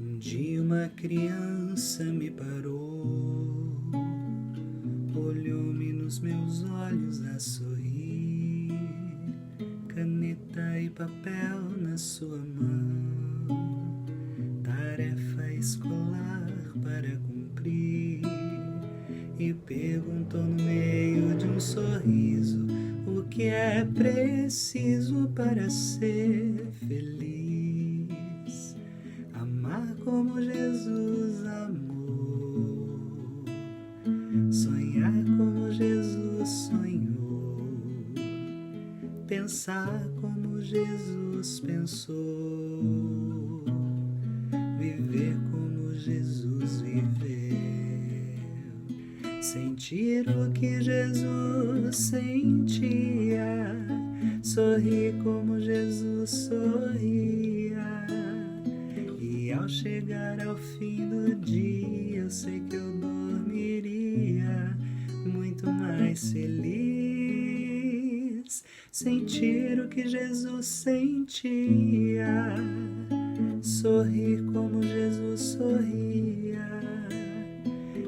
Um dia uma criança me parou, olhou-me nos meus olhos a sorrir, caneta e papel na sua mão, tarefa escolar para cumprir, e perguntou no meio de um sorriso o que é preciso para ser feliz. Amar como Jesus amou, sonhar como Jesus sonhou, pensar como Jesus pensou, viver como Jesus viveu, sentir o que Jesus sentia, sorrir como Jesus sorria. E ao chegar ao fim do dia, eu sei que eu dormiria muito mais feliz. Sentir o que Jesus sentia, sorrir como Jesus sorria.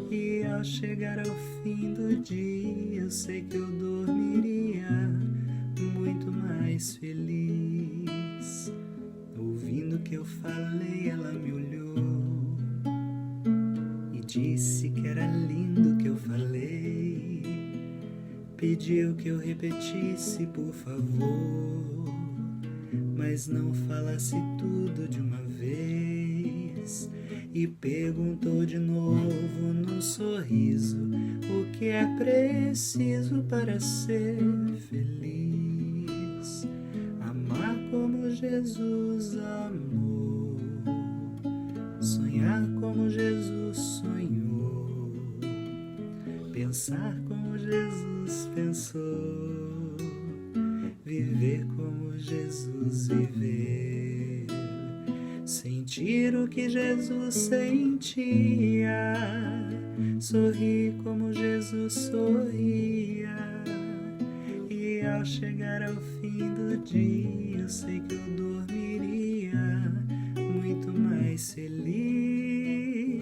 E ao chegar ao fim do dia, eu sei que eu dormiria muito mais feliz. Ouvindo o que eu falei, ela me olhou e disse que era lindo o que eu falei. Pediu que eu repetisse, por favor, mas não falasse tudo de uma vez. E perguntou de novo num sorriso o que é preciso para ser feliz. Amar como Jesus amou, sonhar como Jesus sonhou, pensar como Jesus pensou, viver como Jesus viveu, sentir o que Jesus sentia, sorrir como Jesus sorria. E ao chegar ao fim do dia, eu sei que eu dormiria muito mais feliz.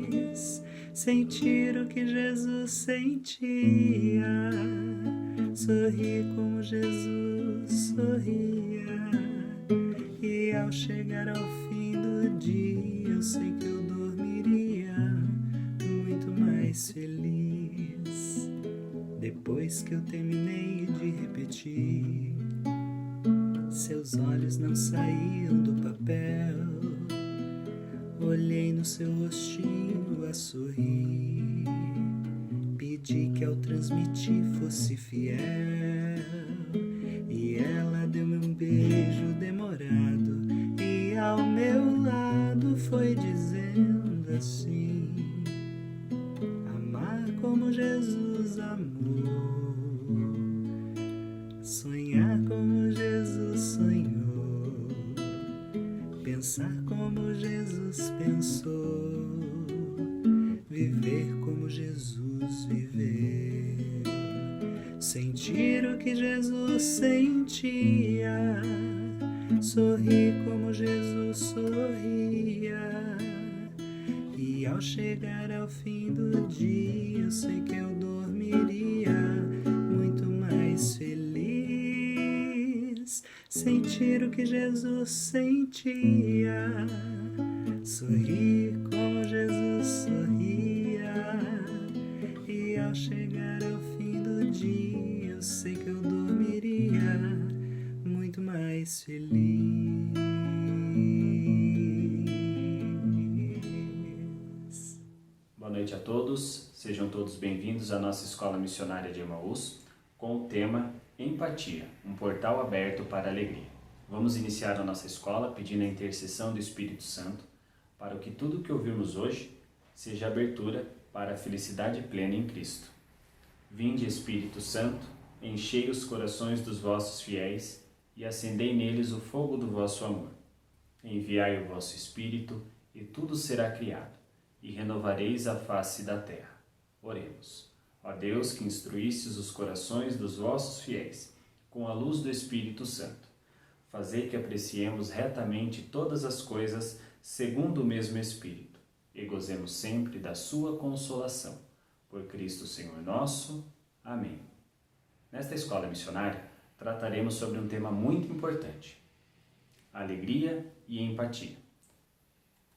Sentir o que Jesus sentia, sorrir como Jesus sorria. E ao chegar ao fim do dia, eu sei que eu dormiria muito mais feliz. Depois que eu terminei de repetir, seus olhos não saíam do papel. Olhei no seu rostinho a sorrir, pedi que ao transmitir fosse fiel, e ela deu-me um beijo demorado e ao meu lado foi dizendo assim: amar como Jesus amou, sonhar como Jesus sonhou, pensar como Jesus pensou, viver como Jesus viveu, sentir o que Jesus sentia, sorrir como Jesus sorria. E ao chegar ao fim do dia, eu sei que eu dormiria muito mais feliz. Sentir o que Jesus sentia, sorrir como Jesus sorria. E ao chegar ao fim do dia, eu sei que eu dormiria muito mais feliz. Boa noite a todos, sejam todos bem-vindos à nossa Escola Missionária de Emaús, com o tema Empatia, um portal aberto para a alegria. Vamos iniciar a nossa escola pedindo a intercessão do Espírito Santo para que tudo o que ouvirmos hoje seja abertura para a felicidade plena em Cristo. Vinde, Espírito Santo, enchei os corações dos vossos fiéis e acendei neles o fogo do vosso amor. Enviai o vosso Espírito e tudo será criado, e renovareis a face da terra. Oremos. Ó Deus, que instruístes os corações dos vossos fiéis com a luz do Espírito Santo, fazei que apreciemos retamente todas as coisas segundo o mesmo Espírito, e gozemos sempre da sua consolação. Por Cristo Senhor nosso. Amém. Nesta escola missionária, trataremos sobre um tema muito importante: alegria e empatia.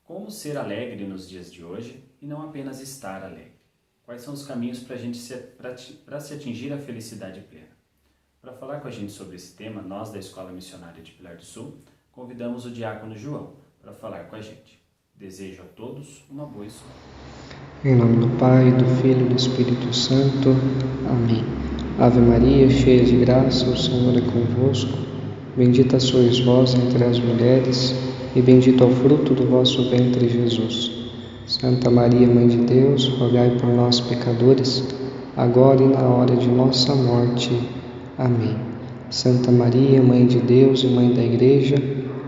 Como ser alegre nos dias de hoje e não apenas estar alegre? Quais são os caminhos para se atingir a felicidade plena? Para falar com a gente sobre esse tema, nós da Escola Missionária de Pilar do Sul convidamos o diácono João para falar com a gente. Desejo a todos uma boa escola. Em nome do Pai, do Filho e do Espírito Santo. Amém. Ave Maria, cheia de graça, o Senhor é convosco. Bendita sois vós entre as mulheres, e bendito é o fruto do vosso ventre, Jesus. Santa Maria, Mãe de Deus, rogai por nós, pecadores, agora e na hora de nossa morte. Amém. Santa Maria, Mãe de Deus e Mãe da Igreja,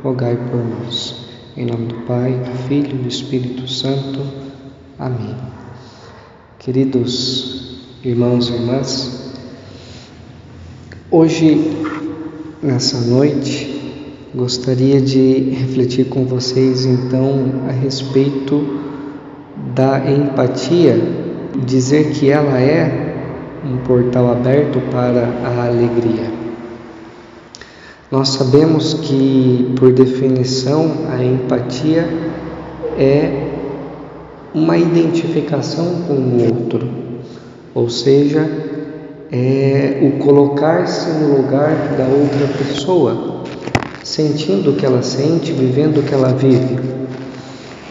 rogai por nós. Em nome do Pai, do Filho e do Espírito Santo. Amém. Queridos irmãos e irmãs, hoje, nessa noite, gostaria de refletir com vocês então a respeito da empatia, dizer que ela é um portal aberto para a alegria. Nós sabemos que, por definição, a empatia é uma identificação com o outro, ou seja, é o colocar-se no lugar da outra pessoa, sentindo o que ela sente, vivendo o que ela vive.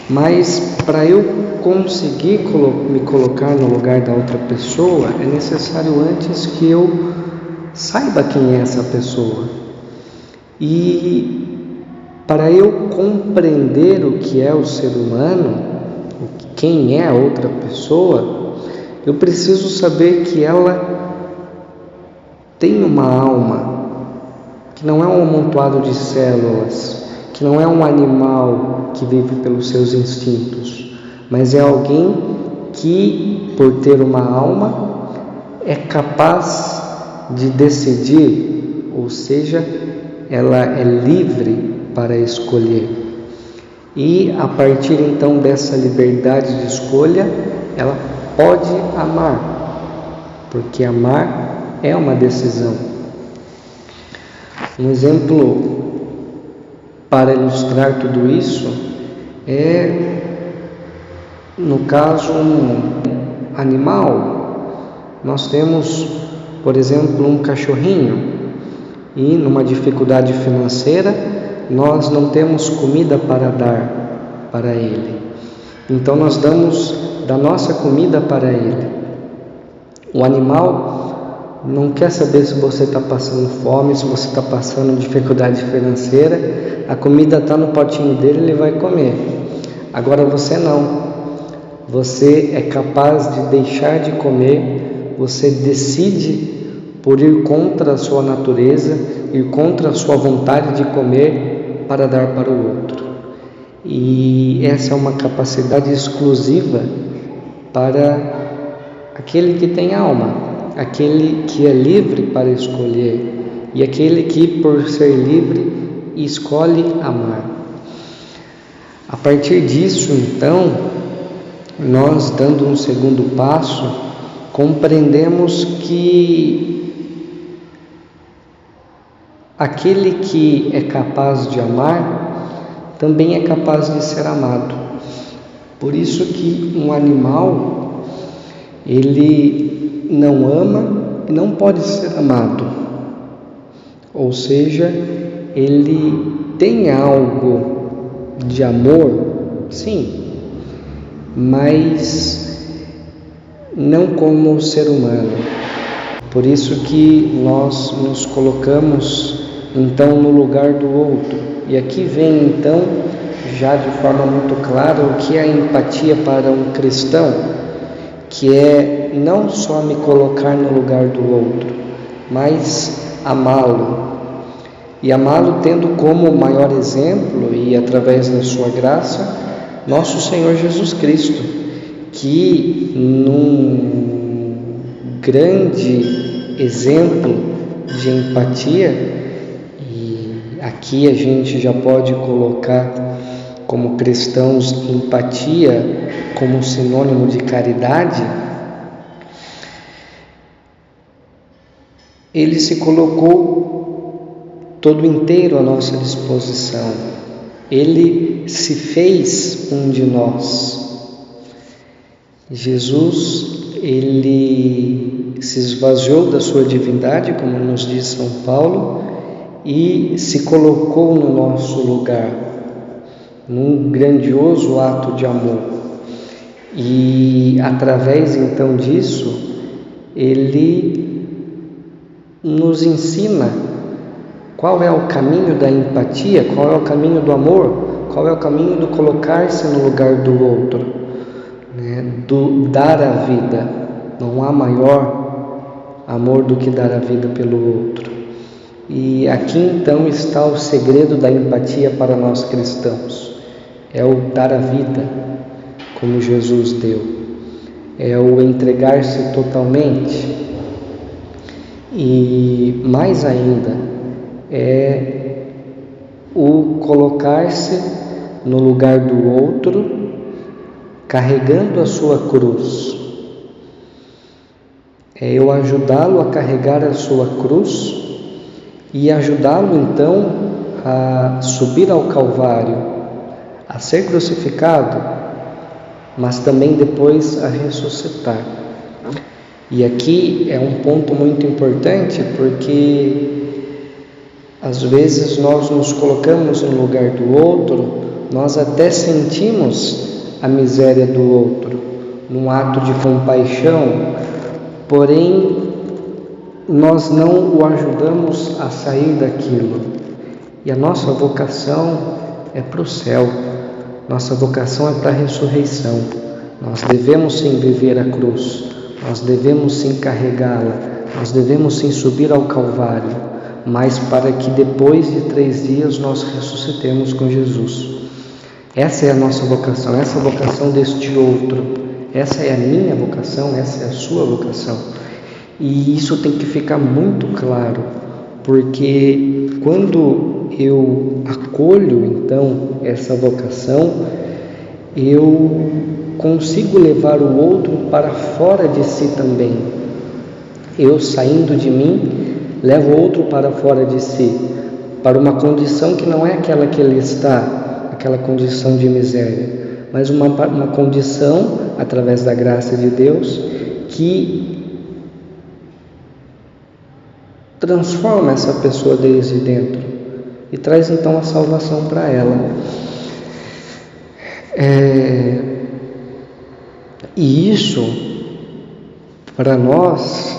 Mas para eu conseguir me colocar no lugar da outra pessoa, é necessário antes que eu saiba quem é essa pessoa. E para eu compreender o que é o ser humano, quem é a outra pessoa, eu preciso saber que ela tem uma alma, que não é um amontoado de células, que não é um animal que vive pelos seus instintos, mas é alguém que, por ter uma alma, é capaz de decidir, ou seja, ela é livre para escolher. E a partir então dessa liberdade de escolha, ela pode amar, porque amar é uma decisão. Um exemplo para ilustrar tudo isso é, no caso, um animal. Nós temos, por exemplo, um cachorrinho e, numa dificuldade financeira, nós não temos comida para dar para ele. Então nós damos da nossa comida para ele. O animal não quer saber se você está passando fome, se você está passando dificuldade financeira. A comida está no potinho dele, ele vai comer. Agora você não. Você é capaz de deixar de comer, você decide por ir contra a sua natureza, ir contra a sua vontade de comer para dar para o outro. E essa é uma capacidade exclusiva para aquele que tem alma, aquele que é livre para escolher e aquele que, por ser livre, escolhe amar. A partir disso, então, nós, dando um segundo passo, compreendemos que aquele que é capaz de amar também é capaz de ser amado. Por isso que um animal, ele não ama e não pode ser amado. Ou seja, ele tem algo de amor, sim, mas não como o ser humano. Por isso que nós nos colocamos então no lugar do outro. E aqui vem então, já de forma muito clara, o que é a empatia para um cristão, que é não só me colocar no lugar do outro, mas amá-lo. E amá-lo tendo como maior exemplo, e através da sua graça, nosso Senhor Jesus Cristo, que num grande exemplo de empatia, e aqui a gente já pode colocar como cristãos, empatia como sinônimo de caridade, ele se colocou todo inteiro à nossa disposição. Ele se fez um de nós. Jesus, ele se esvaziou da sua divindade, como nos diz São Paulo, e se colocou no nosso lugar, num grandioso ato de amor. E através então disso, ele nos ensina qual é o caminho da empatia, qual é o caminho do amor, qual é o caminho do colocar-se no lugar do outro, né? Do dar a vida. Não há maior amor do que dar a vida pelo outro. E aqui então está o segredo da empatia para nós cristãos. É o dar a vida como Jesus deu. É o entregar-se totalmente. E mais ainda, é o colocar-se no lugar do outro, carregando a sua cruz. É eu ajudá-lo a carregar a sua cruz e ajudá-lo então a subir ao Calvário, a ser crucificado, mas também depois a ressuscitar. E aqui é um ponto muito importante, porque às vezes nós nos colocamos no lugar do outro, nós até sentimos a miséria do outro, num ato de compaixão, porém nós não o ajudamos a sair daquilo. E a nossa vocação é para o céu, nossa vocação é para a ressurreição. Nós devemos sim viver a cruz, nós devemos sim carregá-la, nós devemos sim subir ao Calvário, mas para que depois de 3 dias nós ressuscitemos com Jesus. Essa é a nossa vocação, essa é a vocação deste outro, essa é a minha vocação, essa é a sua vocação. E isso tem que ficar muito claro, porque quando eu acolho então essa vocação, eu consigo levar o outro para fora de si também. Eu, saindo de mim, levo o outro para fora de si, para uma condição que não é aquela que ele está, aquela condição de miséria, mas uma condição, através da graça de Deus, que transforma essa pessoa desde dentro e traz então a salvação para ela. E isso, para nós,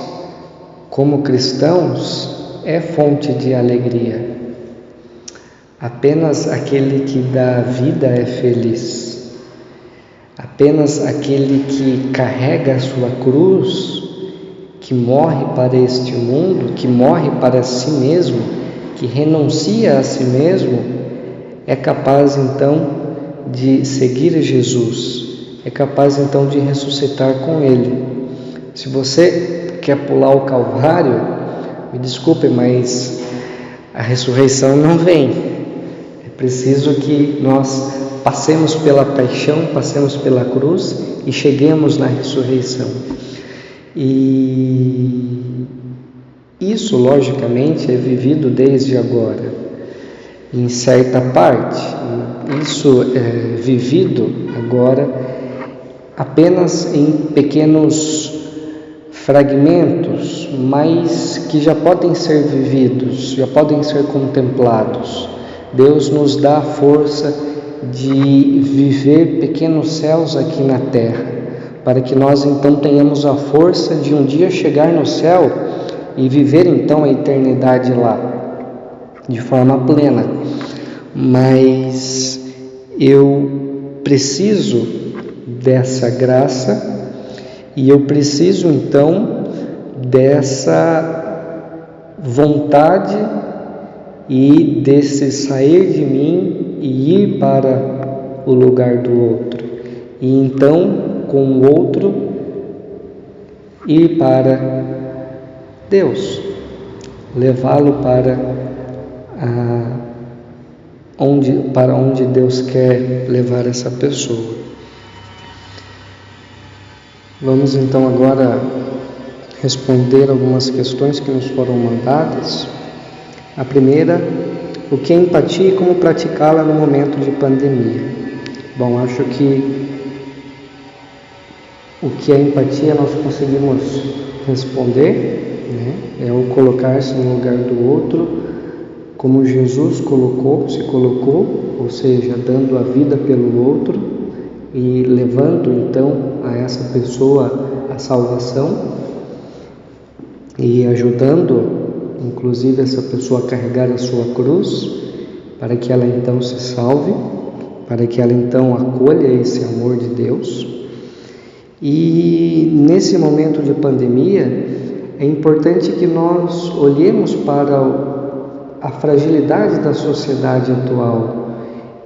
como cristãos, é fonte de alegria. Apenas aquele que dá a vida é feliz. Apenas aquele que carrega a sua cruz, que morre para este mundo, que morre para si mesmo, que renuncia a si mesmo, é capaz então de seguir Jesus, é capaz então de ressuscitar com Ele. Se você quer pular o Calvário, me desculpe, mas a ressurreição não vem. É preciso que nós passemos pela paixão, passemos pela cruz e cheguemos na ressurreição. E isso, logicamente, é vivido desde agora, em certa parte. Isso é vivido agora apenas em pequenos fragmentos, mas que já podem ser vividos, já podem ser contemplados. Deus nos dá a força de viver pequenos céus aqui na terra, para que nós então tenhamos a força de um dia chegar no céu e viver então a eternidade lá, de forma plena. Mas eu preciso dessa graça e eu preciso então dessa vontade e desse sair de mim e ir para o lugar do outro. E então, com o outro, ir para Deus, levá-lo para para onde Deus quer levar essa pessoa. Vamos então agora responder algumas questões que nos foram mandadas. A primeira, o que é empatia e como praticá-la no momento de pandemia? Bom, acho que o que é empatia nós conseguimos responder, né? É o colocar-se no lugar do outro, como Jesus se colocou, ou seja, dando a vida pelo outro e levando então a essa pessoa a salvação e ajudando inclusive essa pessoa a carregar a sua cruz, para que ela então se salve, para que ela então acolha esse amor de Deus. E nesse momento de pandemia, é importante que nós olhemos para a fragilidade da sociedade atual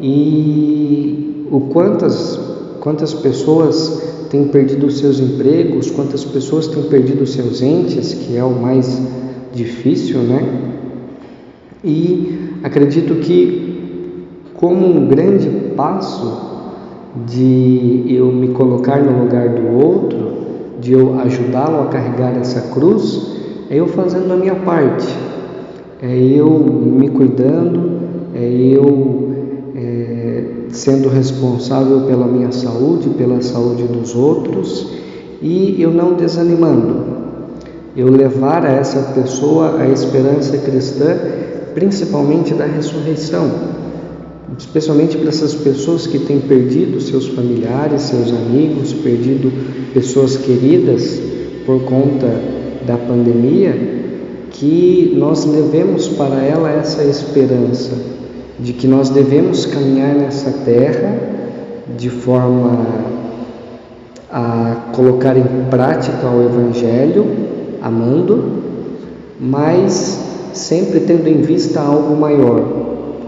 e o quantas pessoas têm perdido seus empregos, quantas pessoas têm perdido seus entes, que é o mais difícil, né? E acredito que como um grande passo de eu me colocar no lugar do outro, de eu ajudá-lo a carregar essa cruz, é eu fazendo a minha parte, é eu me cuidando, é eu sendo responsável pela minha saúde, pela saúde dos outros, e eu não desanimando. Eu levar a essa pessoa a esperança cristã, principalmente da ressurreição, especialmente para essas pessoas que têm perdido seus familiares, seus amigos, perdido pessoas queridas por conta da pandemia, que nós levemos para ela essa esperança de que nós devemos caminhar nessa terra de forma a colocar em prática o Evangelho, amando, mas sempre tendo em vista algo maior,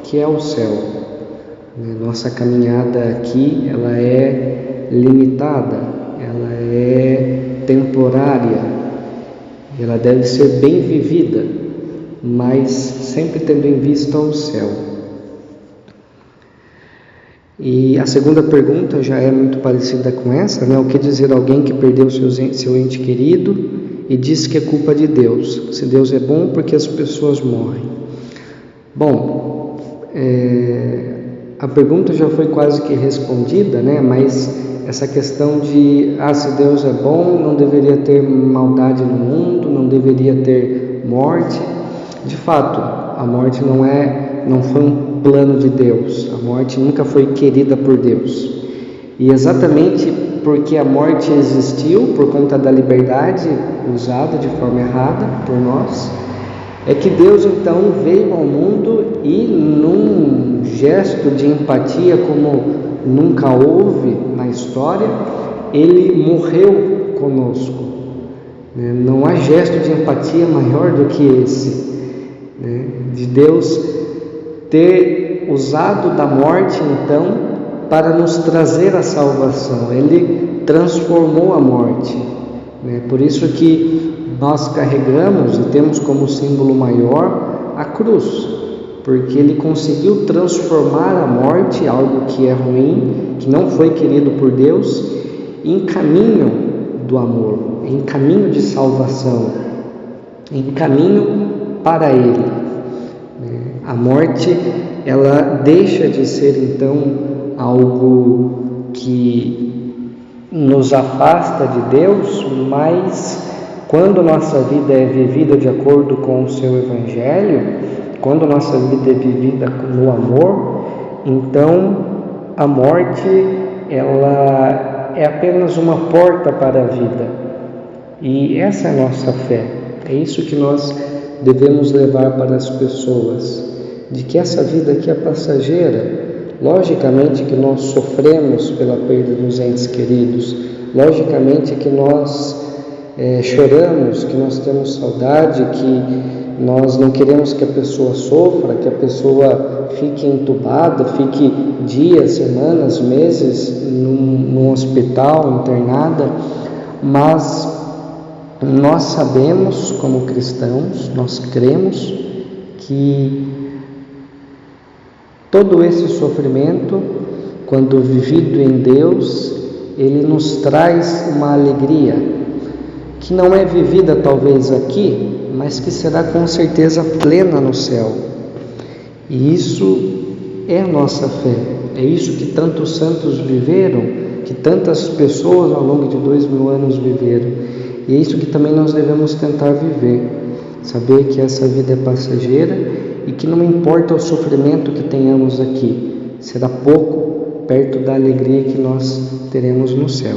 que é o céu. Nossa caminhada aqui, ela é limitada, ela é temporária, ela deve ser bem vivida, mas sempre tendo em vista o céu. E a segunda pergunta já é muito parecida com essa, né? O que dizer a alguém que perdeu seu ente querido e diz que é culpa de Deus? Se Deus é bom, porque as pessoas morrem? Bom, a pergunta já foi quase que respondida, né? Mas essa questão de, se Deus é bom, não deveria ter maldade no mundo, não deveria ter morte. De fato, a morte não foi um plano de Deus, a morte nunca foi querida por Deus. E exatamente porque a morte existiu por conta da liberdade usada de forma errada por nós, é que Deus então veio ao mundo e, num gesto de empatia como nunca houve na história, Ele morreu conosco. Não há gesto de empatia maior do que esse, de Deus ter usado da morte então para nos trazer a salvação. Ele transformou a morte. Por isso que nós carregamos e temos como símbolo maior a cruz, porque Ele conseguiu transformar a morte, algo que é ruim, que não foi querido por Deus, em caminho do amor, em caminho de salvação, em caminho para Ele. A morte, ela deixa de ser então algo que nos afasta de Deus, mas quando nossa vida é vivida de acordo com o seu Evangelho, quando nossa vida é vivida no amor, então a morte, ela é apenas uma porta para a vida. E essa é a nossa fé. É isso que nós devemos levar para as pessoas, de que essa vida aqui é passageira. Logicamente que nós sofremos pela perda dos entes queridos, logicamente que nós choramos, que nós temos saudade, que nós não queremos que a pessoa sofra, que a pessoa fique entubada, fique dias, semanas, meses num hospital, internada, mas nós sabemos, como cristãos, nós cremos que todo esse sofrimento, quando vivido em Deus, ele nos traz uma alegria que não é vivida talvez aqui, mas que será com certeza plena no céu. E isso é a nossa fé, é isso que tantos santos viveram, que tantas pessoas ao longo de 2000 anos viveram, e é isso que também nós devemos tentar viver, saber que essa vida é passageira e que não importa o sofrimento que tenhamos aqui, será pouco perto da alegria que nós teremos no céu.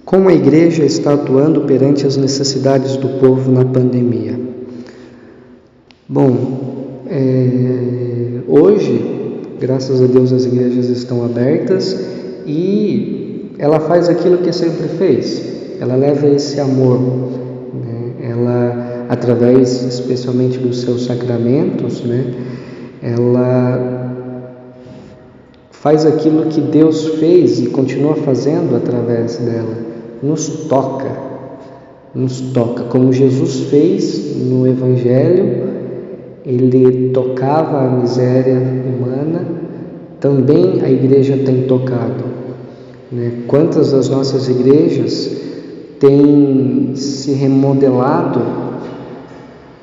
Como a igreja está atuando perante as necessidades do povo na pandemia? Bom, hoje, graças a Deus, as igrejas estão abertas e ela faz aquilo que sempre fez. Ela leva esse amor, né? Ela, através especialmente dos seus sacramentos, né? Ela faz aquilo que Deus fez e continua fazendo através dela. Nos toca, como Jesus fez no Evangelho. Ele tocava a miséria humana, também a igreja tem tocado, né? Quantas das nossas igrejas têm se remodelado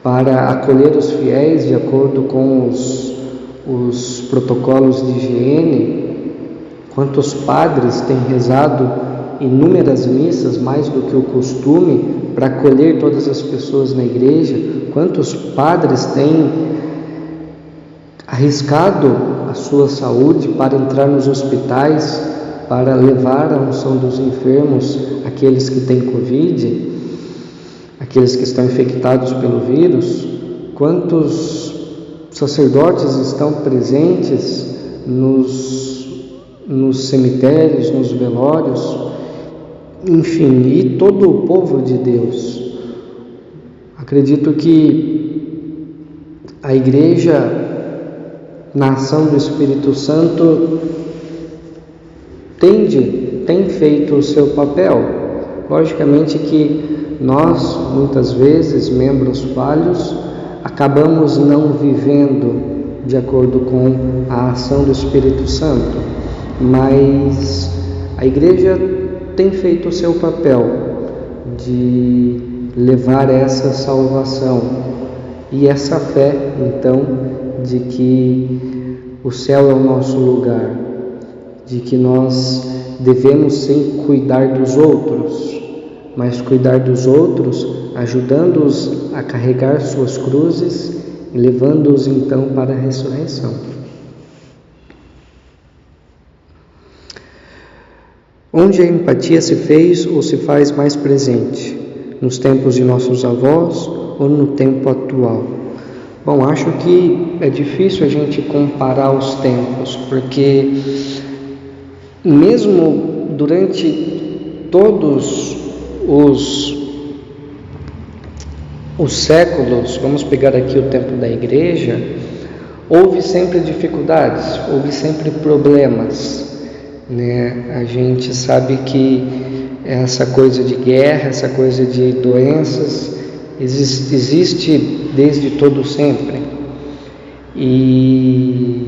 para acolher os fiéis de acordo com os protocolos de higiene? Quantos padres têm rezado inúmeras missas, mais do que o costume, para acolher todas as pessoas na igreja? Quantos padres têm arriscado a sua saúde para entrar nos hospitais, para levar a unção dos enfermos, aqueles que têm Covid, aqueles que estão infectados pelo vírus? Quantos sacerdotes estão presentes nos cemitérios, nos velórios? Enfim, e todo o povo de Deus. Acredito que a igreja, na ação do Espírito Santo, tem feito o seu papel. Logicamente que nós, muitas vezes, membros falhos, acabamos não vivendo de acordo com a ação do Espírito Santo, mas a igreja tem feito o seu papel de levar essa salvação e essa fé, então, de que o céu é o nosso lugar, de que nós devemos sim cuidar dos outros, mas cuidar dos outros ajudando-os a carregar suas cruzes e levando-os então para a ressurreição. Onde a empatia se fez ou se faz mais presente? Nos tempos de nossos avós ou no tempo atual? Bom, acho que é difícil a gente comparar os tempos, porque mesmo durante todos os séculos, vamos pegar aqui o tempo da igreja, houve sempre dificuldades, houve sempre problemas, né? A gente sabe que essa coisa de guerra, essa coisa de doenças existe desde todo sempre, e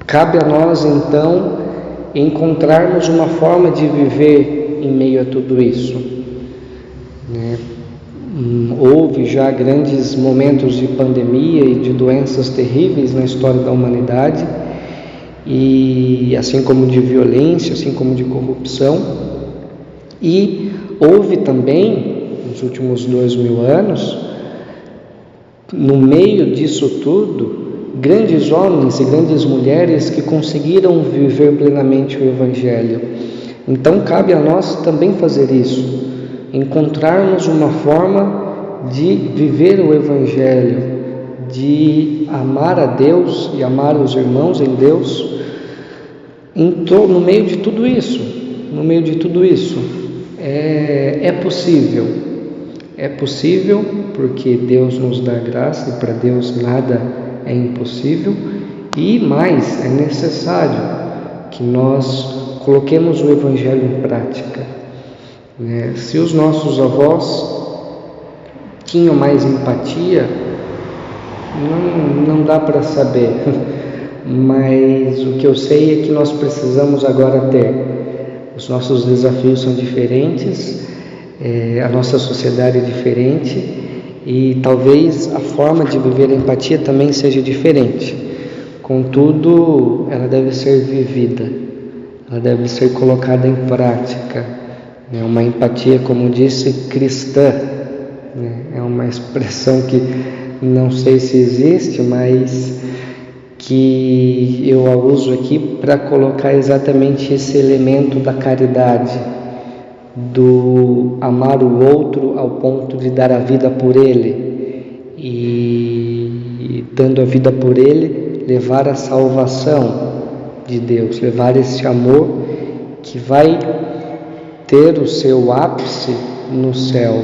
cabe a nós então encontrarmos uma forma de viver em meio a tudo isso, né? Houve já grandes momentos de pandemia e de doenças terríveis na história da humanidade, e assim como de violência, assim como de corrupção, e houve também, nos últimos 2000 anos, no meio disso tudo, grandes homens e grandes mulheres que conseguiram viver plenamente o Evangelho. Então cabe a nós também fazer isso, encontrarmos uma forma de viver o Evangelho, de amar a Deus e amar os irmãos em Deus, no meio de tudo isso. No meio de tudo isso, é possível porque Deus nos dá graça e para Deus nada é impossível, e mais, é necessário que nós coloquemos o Evangelho em prática, né? Se os nossos avós tinham mais empatia, Não dá para saber, mas o que eu sei é que nós precisamos agora ter. Os nossos desafios são diferentes, a nossa sociedade é diferente e talvez a forma de viver a empatia também seja diferente. Contudo, ela deve ser vivida, ela deve ser colocada em prática. É uma empatia, como disse, cristã. É uma expressão que não sei se existe, mas que eu a uso aqui para colocar exatamente esse elemento da caridade, do amar o outro ao ponto de dar a vida por ele e dando a vida por ele, levar a salvação de Deus, levar esse amor que vai ter o seu ápice no céu,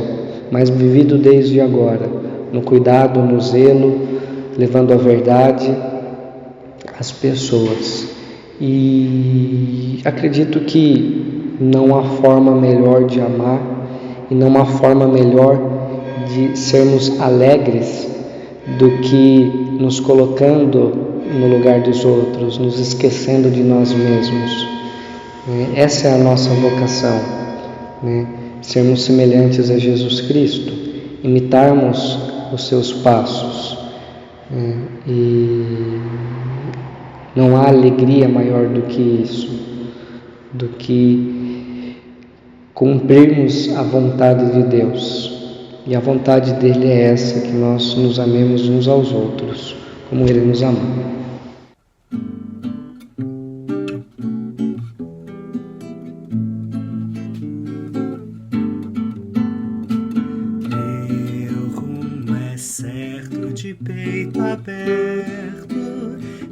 mas vivido desde agora, no cuidado, no zelo, levando a verdade às pessoas. E acredito que não há forma melhor de amar e não há forma melhor de sermos alegres do que nos colocando no lugar dos outros, nos esquecendo de nós mesmos. Essa é a nossa vocação, sermos semelhantes a Jesus Cristo, imitarmos os seus passos, e não há alegria maior do que isso, do que cumprirmos a vontade de Deus. E a vontade dele é essa, que nós nos amemos uns aos outros, como ele nos amou. De peito aberto,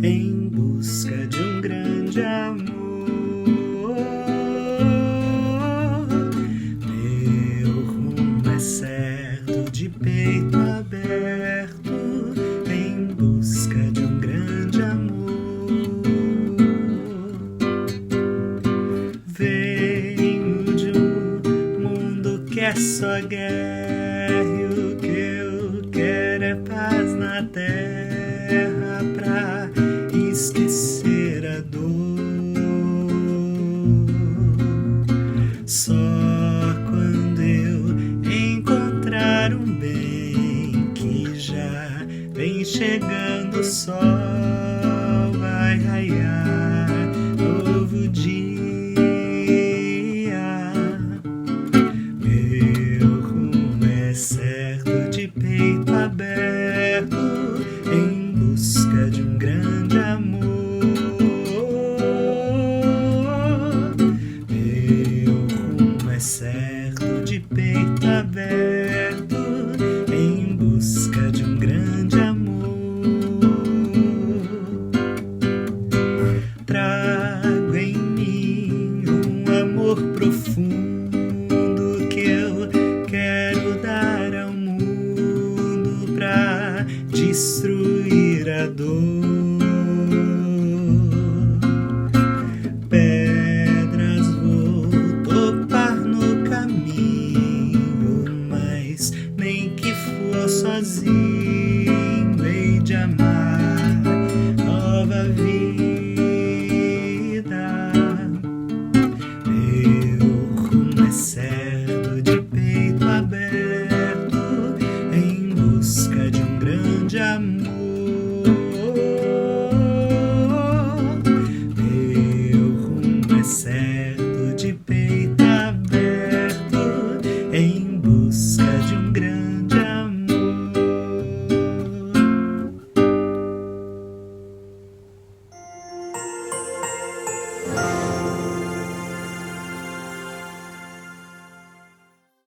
em busca de um grande amor. Meu rumo é certo, de peito aberto, em busca de um grande amor. Venho de um mundo que é só guerra, e o que eu quero é paz na terra pra esquecer a dor. Só quando eu encontrar um bem que já vem chegando, o sol vai raiar novo dia. Meu rumo é certo, de peito aberto, em busca de um grande amor. Meu rumo é certo, de peito aberto, em busca de um grande amor. Trago em mim um amor profundo que eu quero dar ao mundo pra destruir a dor.